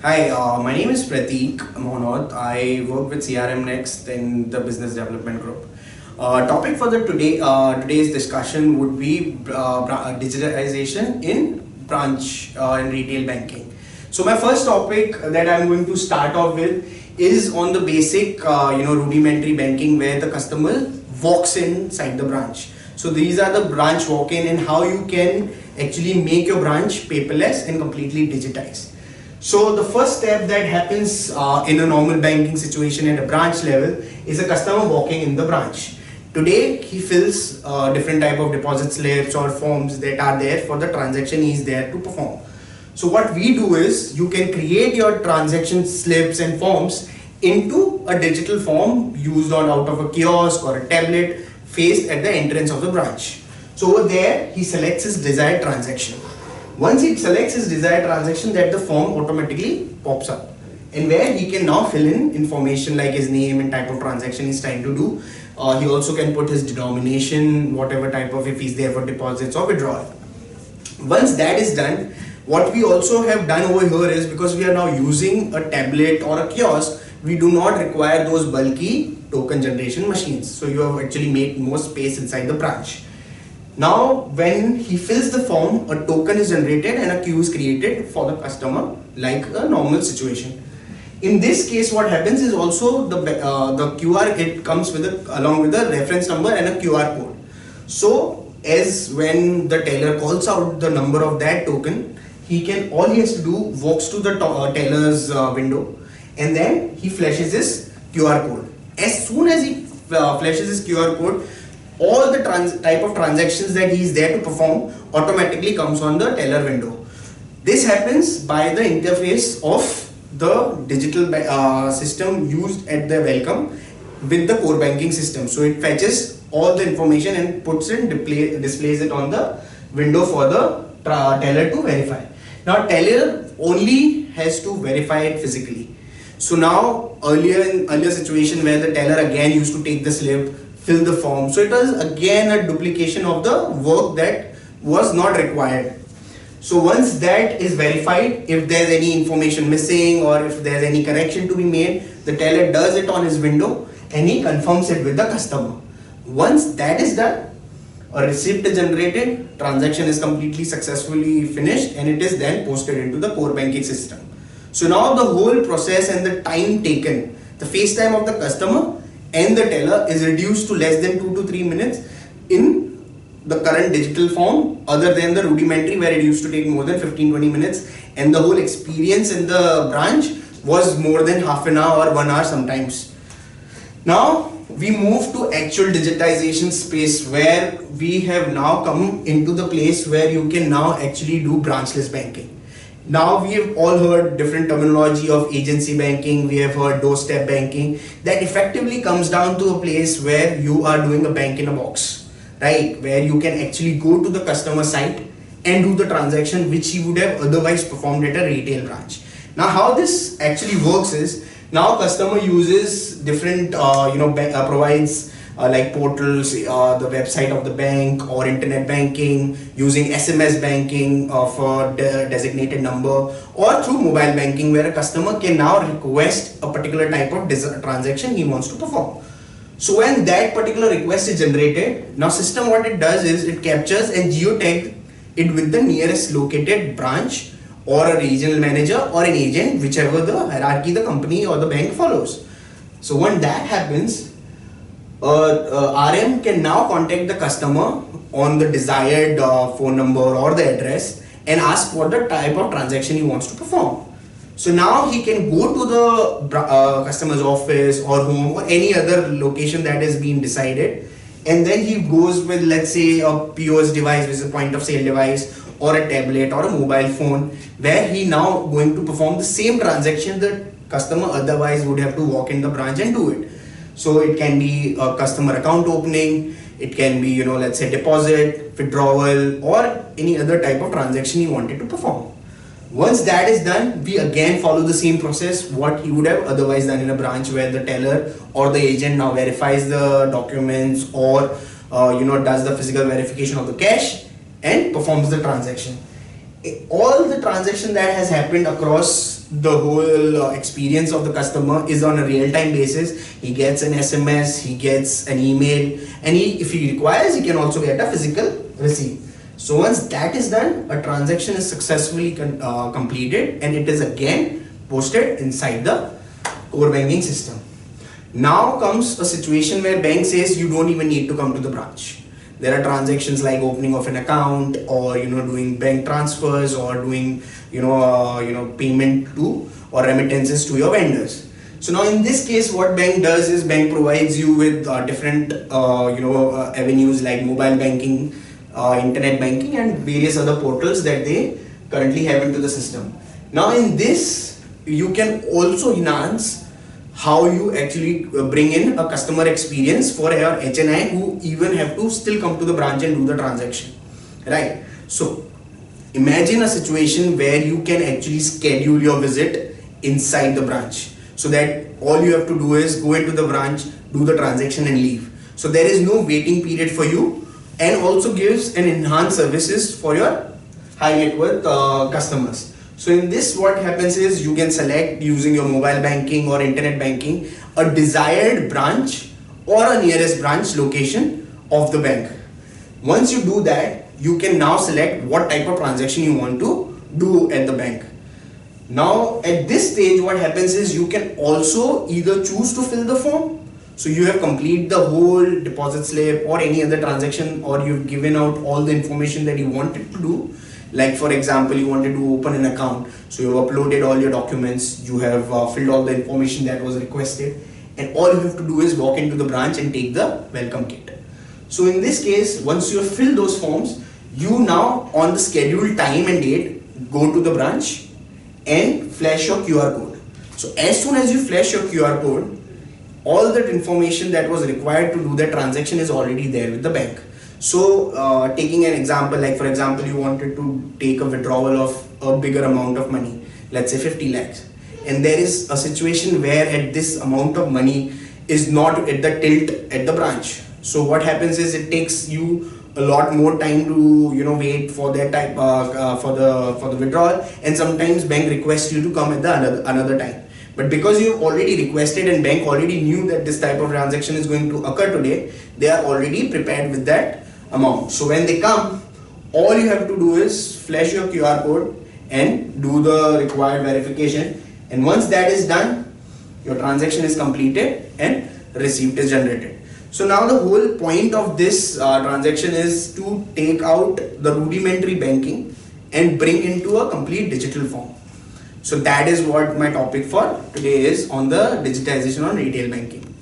Hi, my name is Prateek Mohnot. I work with CRM Next in the business development group. Topic for the today's discussion would be digitization in branch in retail banking. So my first topic that I'm going to start off with is on the basic rudimentary banking where the customer walks inside the branch. So these are the branch walk-in and how you can actually make your branch paperless and completely digitized. So the first step that happens in a normal banking situation at a branch level is a customer walking in the branch. Today he fills different type of deposit slips or forms that are there for the transaction he is there to perform. So what we do is you can create your transaction slips and forms into a digital form used on out of a kiosk or a tablet faced at the entrance of the branch. So over there he selects his desired transaction. Once he selects his desired transaction, that the form automatically pops up, and where he can now fill in information like his name and type of transaction he's trying to do. He also can put his denomination, whatever type of, if he's there for deposits or withdrawal. Once that is done, what we also have done over here is, because we are now using a tablet or a kiosk, we do not require those bulky token generation machines. So you have actually made more space inside the branch. Now when he fills the form, a token is generated and a queue is created for the customer like a normal situation. In this case what happens is also the QR, it comes with along with a reference number and a QR code. So as when the teller calls out the number of that token, all he has to do, walks to the teller's window and then he flashes his QR code. As soon as he flashes his QR code, all the type of transactions that he is there to perform automatically comes on the teller window. This happens by the interface of the digital system used at the welcome with the core banking system. So it fetches all the information and puts it, displays it on the window for the teller to verify. Now teller only has to verify it physically. So now earlier situation where the teller again used to take the slip, fill the form. So it was again a duplication of the work that was not required. So once that is verified, if there's any information missing or if there's any correction to be made, the teller does it on his window and he confirms it with the customer. Once that is done, a receipt is generated, transaction is completely successfully finished, and it is then posted into the core banking system. So now the whole process and the time taken, the face time of the customer and the teller is reduced to less than 2 to 3 minutes in the current digital form, other than the rudimentary where it used to take more than 15-20 minutes, and the whole experience in the branch was more than half an hour or 1 hour sometimes. Now we move to actual digitization space where we have now come into the place where you can now actually do branchless banking. Now we have all heard different terminology of agency banking, we have heard doorstep banking. That effectively comes down to a place where you are doing a bank in a box, right? Where you can actually go to the customer site and do the transaction which he would have otherwise performed at a retail branch. Now how this actually works is, now customer uses different provides like portals, the website of the bank or internet banking, using SMS banking of a designated number, or through mobile banking where a customer can now request a particular type of transaction he wants to perform. So when that particular request is generated, now system what it does is it captures and geotags it with the nearest located branch or a regional manager or an agent, whichever the hierarchy the company or the bank follows. So when that happens, RM can now contact the customer on the desired phone number or the address and ask what the type of transaction he wants to perform. So now he can go to the customer's office or home or any other location that is being decided, and then he goes with, let's say, a POS device, which is a point of sale device, or a tablet or a mobile phone, where he now going to perform the same transaction the customer otherwise would have to walk in the branch and do it. So it can be a customer account opening, it can be, let's say deposit, withdrawal, or any other type of transaction he wanted to perform. Once that is done, we again follow the same process what he would have otherwise done in a branch, where the teller or the agent now verifies the documents or does the physical verification of the cash and performs the transaction. all the transaction that has happened across the whole experience of the customer is on a real-time basis. He gets an SMS, he gets an email, and if he requires, he can also get a physical receipt. So once that is done, a transaction is successfully completed, and it is again posted inside the core banking system. Now comes a situation where bank says you don't even need to come to the branch. There are transactions like opening of an account, or doing bank transfers, or doing payment to or remittances to your vendors. So now in this case, what bank does is bank provides you with different avenues like mobile banking, internet banking, and various other portals that they currently have into the system. Now in this, you can also enhance how you actually bring in a customer experience for your HNI who even have to still come to the branch and do the transaction, right? So imagine a situation where you can actually schedule your visit inside the branch, so that all you have to do is go into the branch, do the transaction and leave. So there is no waiting period for you, and also gives an enhanced services for your high net worth customers. So in this, what happens is you can select using your mobile banking or internet banking a desired branch or a nearest branch location of the bank. Once you do that, you can now select what type of transaction you want to do at the bank. Now at this stage, what happens is you can also either choose to fill the form. So you have completed the whole deposit slip or any other transaction, or you've given out all the information that you wanted to do. Like for example, you wanted to open an account, so you have uploaded all your documents, you have filled all the information that was requested, and all you have to do is walk into the branch and take the welcome kit. So in this case, once you have filled those forms, you now on the scheduled time and date go to the branch and flash your QR code. So as soon as you flash your QR code, all that information that was required to do the transaction is already there with the bank. So taking an example, like for example, you wanted to take a withdrawal of a bigger amount of money, let's say 50 lakhs. And there is a situation where at this amount of money is not at the tilt at the branch. So what happens is it takes you a lot more time to wait for that type for the withdrawal, and sometimes bank requests you to come at the another time. But because you already requested and bank already knew that this type of transaction is going to occur today, they are already prepared with that amount. So when they come, all you have to do is flash your QR code and do the required verification. And once that is done, your transaction is completed and receipt is generated. So now the whole point of this transaction is to take out the rudimentary banking and bring into a complete digital form. So that is what my topic for today is on the digitization on retail banking.